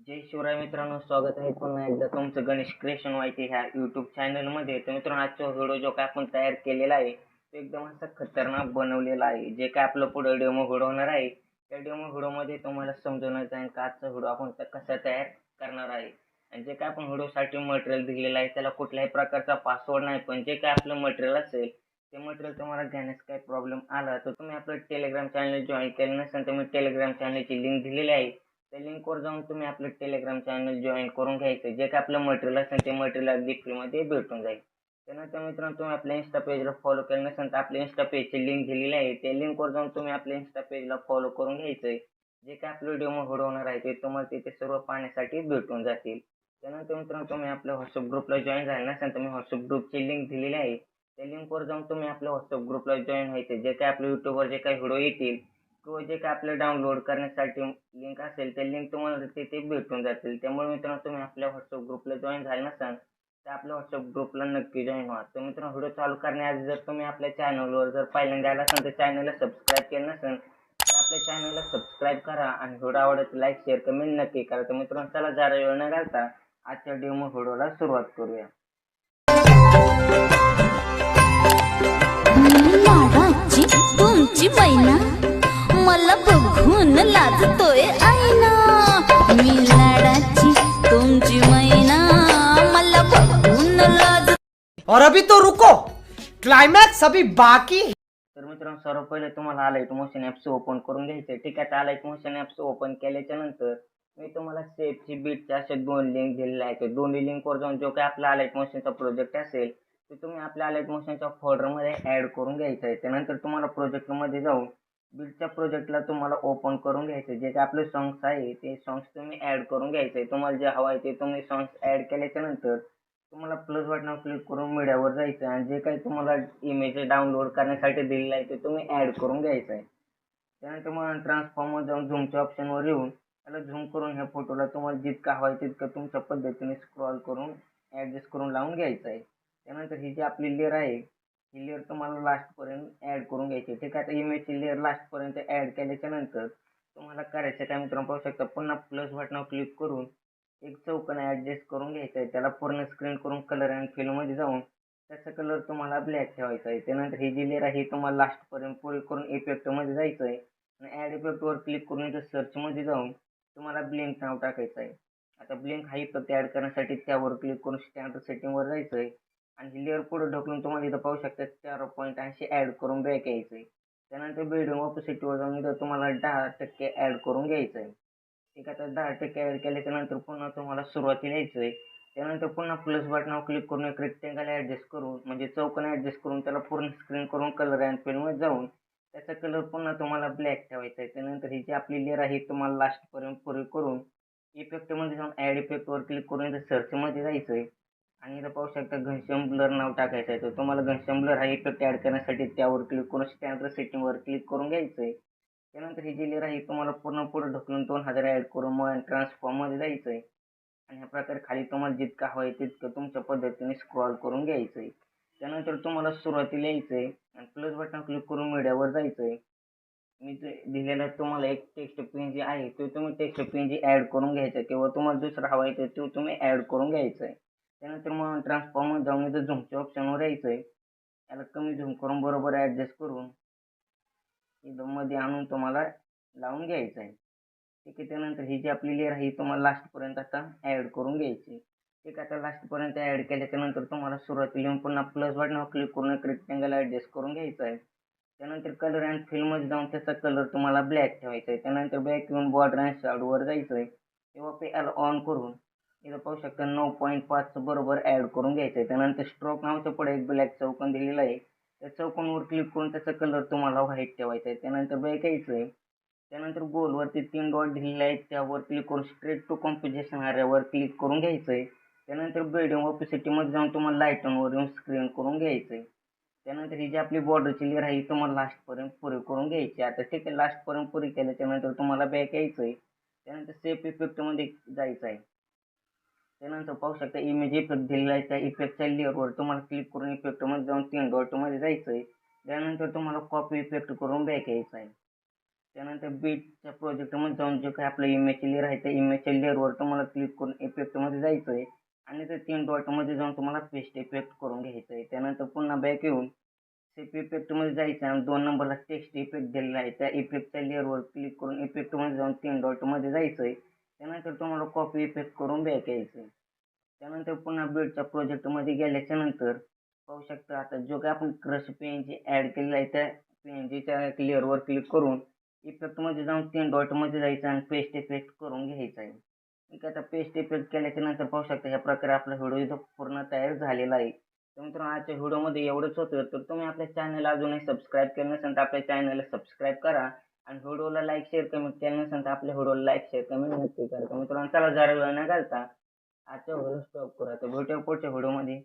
जय शिवराय मित्रांनो, स्वागत आहे पुन्हा एकदा तुमचं गणेश क्रिएशन वायटी ह्या यूट्यूब चॅनलमध्ये. तर मित्रांनो, आजचा व्हिडिओ जो काय आपण तयार केलेला आहे तो एकदम असा खतरनाक बनवलेला आहे. जे काय आपलं पुढे डेमो व्हिडिओ होणार आहे त्या डेमो व्हिडिओमध्ये तुम्हाला समजवणार जाईल का आजचा व्हिडिओ आपण कसा तयार करणार आहे. आणि जे काय आपण व्हिडिओसाठी मटेरियल दिलेलं आहे त्याला कुठल्याही प्रकारचा पासवर्ड नाही, पण जे काय आपलं मटेरियल असेल ते मटेरियल तुम्हाला घेण्यास काही प्रॉब्लेम आला तर तुम्ही आपलं टेलिग्राम चॅनल जॉईन केलं नसेल तर मी टेलिग्राम चॅनलची लिंक दिलेली आहे. त्या लिंकवर जाऊन तुम्ही आपलं टेलिग्राम चॅनल जॉईन करून घ्यायचं. जे काय आपलं मटेरियल असेल ते मटेरियल अगदी फ्रीमध्ये भेटून जाईल. त्यानंतर मित्रांनो, तुम्ही आपल्या इन्स्टा पेजला फॉलो केलं नसेल तर आपल्या इन्स्टा पेजची लिंक दिलेली आहे. त्या लिंकवर जाऊन तुम्ही आपल्या इन्स्टा पेजला फॉलो करून घ्यायचं. जे काय आपलं डेमो होणार आहे ते तुम्हाला तिथे सर्व पाहण्यासाठी भेटून जातील. त्यानंतर मित्रांनो, तुम्ही आपल्या व्हॉट्सअप ग्रुपला जॉईन झाले नसेल तर मी व्हॉट्सअप ग्रुपची लिंक दिलेली आहे. त्या लिंकवर जाऊन तुम्ही आपल्या व्हॉट्सअप ग्रुपला जॉईन व्हायचे. जे काय आपल्या युट्यूबवर जे काही व्हिडिओ येतील किंवा जे काय आपलं डाउनलोड करण्यासाठी लिंक असेल ते लिंक तुम्हाला तिथे भेटून जातील. त्यामुळे मित्रांनो, तुम्ही आपल्या व्हॉट्सअप ग्रुपला जॉईन झाले नसाल तर आपल्या व्हॉट्सअप ग्रुपला नक्की जॉईन व्हा. तर मित्रांनो, व्हिडिओ चालू करण्याआधी जर तुम्ही आपल्या चॅनलवर जर पहिल्यांदा आला असाल तर चॅनलला सबस्क्राईब केलं नसेल तर आपल्या चॅनलला सबस्क्राईब करा आणि व्हिडिओ आवडत लाईक शेअर कमेंट नक्की करा. तर मित्रांनो, चला जरा वेळ न घालता आजच्या डेमो व्हिडिओला सुरुवात करूया. लाडाची तुमची मैना मला बघून लाजतोय आईना. मी लाडाची तुमची मैना मला बघून लाज. और अभी तो रुको, क्लाइमैक्स अभी बाकी है. तर मित्रांनो, सर्व पहिले तुम्हाला आलाइट मोशन ॲप्स ओपन करून घ्यायचे. ठीक आहे, आलाइट मोशन ॲप्स ओपन केल्याच्या नंतर मी तुम्हाला सेफची बीटच्या अशा 2 लिंक दिलेल्या आहेत. दोन्ही लिंकवर जाऊन जो काही आपला आलाइट मोशनचा प्रोजेक्ट असेल ते तुम्ही आपल्या आलाइट मोशनच्या फोल्डरमध्ये ॲड करून घ्यायचं आहे. त्यानंतर तुम्हाला प्रोजेक्टमध्ये जाऊन बीटच्या प्रोजेक्टला तुम्हाला ओपन करून घ्यायचं. जे काही आपले सॉंग्स आहे ते सॉंग्स तुम्ही ॲड करून घ्यायचे. तुम्हाला जे हवं आहे ते तुम्ही सॉंग्स ॲड केल्याच्या नंतर तुम्हाला प्लस बटनावर क्लिक करून मीडियावर जायचं आणि जे काही तुम्हाला इमेज डाउनलोड करण्यासाठी दिलेलं आहे ते तुम्ही ॲड करून घ्यायचं आहे. त्यानंतर मग ट्रान्सफॉर्मवर जाऊन झूमच्या ऑप्शनवर येऊन त्याला झूम करून ह्या फोटोला तुम्हाला जितका हवा आहे तितकं तुमच्या पद्धतीने स्क्रॉल करून ॲडजस्ट करून लावून घ्यायचं आहे. त्यानंतर ही जी आपली लेअर आहे ही लेअर तुम्हाला लास्टपर्यंत ॲड करून घ्यायची. ठीक आहे, आता इमेजची लेअर लास्टपर्यंत ॲड केल्याच्या नंतर तुम्हाला करायचं काय मित्रांनो, पाहू शकता पुन्हा प्लस बटनावर क्लिक करून एक चौकोन ॲडजस्ट करून घ्यायचा आहे. त्याला पूर्ण स्क्रीन करून कलर अँड फिलमध्ये जाऊन त्याचा कलर तुम्हाला ब्लॅक ठेवायचा आहे. त्यानंतर ही जी लेअर आहे तुम्हाला लास्टपर्यंत पुरी करून इफेक्टमध्ये जायचं आहे आणि ॲड इफेक्टवर क्लिक करून इथं सर्चमध्ये जाऊन तुम्हाला ब्लिंक नाव टाकायचं आहे. आता ब्लिंक हा इफेक्ट ॲड करण्यासाठी त्यावर क्लिक करून स्टँडर्ड सेटिंगवर जायचं आहे आणि ही लेअर पुढे ढकलून तुम्हाला इथं पाहू शकता 4.80 ॲड करून बॅक यायचं आहे. त्यानंतर बेडरूम ऑपोसिटवर जाऊन इथं तुम्हाला 10% ॲड करून घ्यायचं आहे. ठीक आहे, आता 10% ॲड केल्याच्या नंतर पुन्हा तुम्हाला सुरुवातीला यायचं आहे. त्यानंतर पुन्हा प्लस बटनावर क्लिक करून एक रेक्टेंगल ॲडजस्ट करून म्हणजे चौकोन ॲडजस्ट करून त्याला पूर्ण स्क्रीन करून कलर अँड फिलमध्ये जाऊन त्याचा कलर पुन्हा तुम्हाला ब्लॅक ठेवायचा आहे. त्यानंतर ही जी आपली लेअर आहे तुम्हाला लास्टपर्यंत पुरी करून इफेक्टमध्ये जाऊन ॲड इफेक्टवर क्लिक करून इथं सर्चमध्ये जायचं आहे आणि इथं पाहू शकता घनश्याम ब्लर नाव टाकायचं आहे. तर तुम्हाला घनश्याम ब्लर हा इफेक्ट ॲड करण्यासाठी त्यावर क्लिक करून स्टँडर्ड सेटिंगवर क्लिक करून घ्यायचं आहे. त्यानंतर ही जी लेअर आहे तुम्हाला पूर्ण पुढे ढकलून 2000 ॲड करून मग ट्रान्सफॉर्ममध्ये जायचं आहे आणि ह्या प्रकारे खाली तुम्हाला जितका हवं आहे तितकं तुमच्या पद्धतीने स्क्रॉल करून घ्यायचं आहे. त्यानंतर तुम्हाला सुरुवातीला यायचं आहे आणि प्लस बटन क्लिक करून मीडियावर जायचं आहे. मी ते दिलेला तुम्हाला एक टेक्स्ट पीएनजी आहे तो तुम्ही टेक्स्ट पीएनजी ॲड करून घ्यायचा किंवा तुम्हाला दुसरा हवा आहे तो तुम्ही ॲड करून घ्यायचा आहे. त्यानंतर मग ट्रान्सफॉर्मर जाऊन इथं झूमच्या ऑप्शनवर यायचं आहे. याला कमी झूम करून बरोबर ॲडजस्ट करून इथं मध्ये आणून तुम्हाला लावून घ्यायचं आहे. ठीक आहे, त्यानंतर ही जी आपली लेअर आहे ही तुम्हाला लास्टपर्यंत आता ॲड करून घ्यायची. ठीक आहे, आता लास्टपर्यंत ॲड केल्याच्यानंतर तुम्हाला सुरुवातीला येऊन पुन्हा प्लस बटनावर क्लिक करून एक रेक्टेंगल ॲडजस्ट करून घ्यायचा आहे. त्यानंतर कलर अँड फिलमध्ये जाऊन त्याचा कलर तुम्हाला ब्लॅक ठेवायचा आहे. त्यानंतर बॅक येऊन बॉर्डर अँड शॅडोवर जायचं आहे. तेव्हा पे याला ऑन करून इथं पाहू शकता 9.5 बरोबर ॲड करून घ्यायचं आहे. त्यानंतर स्ट्रोक नावाच्या पुढे एक ब्लॅक चौकोन दिलेला आहे. त्या चौकोनवर क्लिक करून त्याचा कलर तुम्हाला व्हाईट ठेवायचा आहे. त्यानंतर बॅक यायचं आहे. त्यानंतर गोलवरती 3 डॉट दिलेले आहेत त्यावर क्लिक करून स्ट्रेट टू कॉम्पोजिशन एरियावर क्लिक करून घ्यायचं आहे. त्यानंतर बेडरूम ऑपोसिटीमध्ये जाऊन तुम्हाला लाईटनवर येऊन स्क्रीन करून घ्यायचं आहे. त्यानंतर ही जी आपली बॉर्डरची लेअर आहे ही तुम्हाला लास्टपर्यंत पुरी करून घ्यायची. आता ठीक आहे, लास्टपर्यंत पुरी केल्याच्यानंतर तुम्हाला बॅक यायचं आहे. त्यानंतर सेफ इफेक्टमध्ये जायचं आहे. त्यानंतर पाहू शकता इमेज इफेक्ट दिलेला आहे. त्या इफेक्टच्या लेअरवर तुम्हाला क्लिक करून इफेक्टमध्ये जाऊन 3 डॉटमध्ये जायचं आहे. त्यानंतर तुम्हाला कॉपी इफेक्ट करून बॅक यायचं आहे. त्यानंतर बीटच्या प्रोजेक्टमध्ये जाऊन जे काही आपलं इमेज लेअर आहे त्या इमेजच्या लेअरवर तुम्हाला क्लिक करून इफेक्टमध्ये जायचं आहे आणि ते 3 डॉटमध्ये जाऊन तुम्हाला पेस्ट इफेक्ट करून घ्यायचं आहे. त्यानंतर पुन्हा बॅक येऊन सेफ इफेक्टमध्ये जायचं आणि 2 नंबरला टेक्स्ट इफेक्ट दिलेला आहे त्या इफेक्टच्या लेअरवर क्लिक करून इफेक्टमध्ये जाऊन 3 डॉटमध्ये जायचं आहे. त्यानंतर तुम्हाला कॉपी इफेक्ट करून बॅक यायचं आहे. त्यानंतर पुन्हा बीटच्या प्रोजेक्टमध्ये गेल्याच्या नंतर पाहू शकता आता जो काही आपण क्रश पीएनजी ॲड केलेला आहे त्या पीएनजीच्या लेअरवर क्लिक करून इफेक्टमध्ये जाऊन 3 डॉटमध्ये जायचं आणि पेस्ट इफेक्ट करून घ्यायचं आहे. ठीक आहे, आता पेस्ट इफेक्ट केल्याच्या नंतर पाहू शकता ह्या प्रकारे आपला व्हिडिओ इथं पूर्ण तयार झालेला आहे. तर मित्रांनो आजच्या व्हिडिओमध्ये एवढंच होतं. तर तुम्ही आपल्या चॅनलला अजूनही सबस्क्राईब केलं नसेल तर आपल्या चॅनलला सबस्क्राईब करा आणि व्हिडिओला लाईक शेअर कमेंट केलं नसेल तर आपल्या व्हिडिओला लाईक शेअर कमेंट नक्की करा. तर मित्रांनो चला जरा वेळ न घालता आजच्या व्हिडिओ स्टॉप करू. आता भेटूया पुढच्या व्हिडिओमध्ये.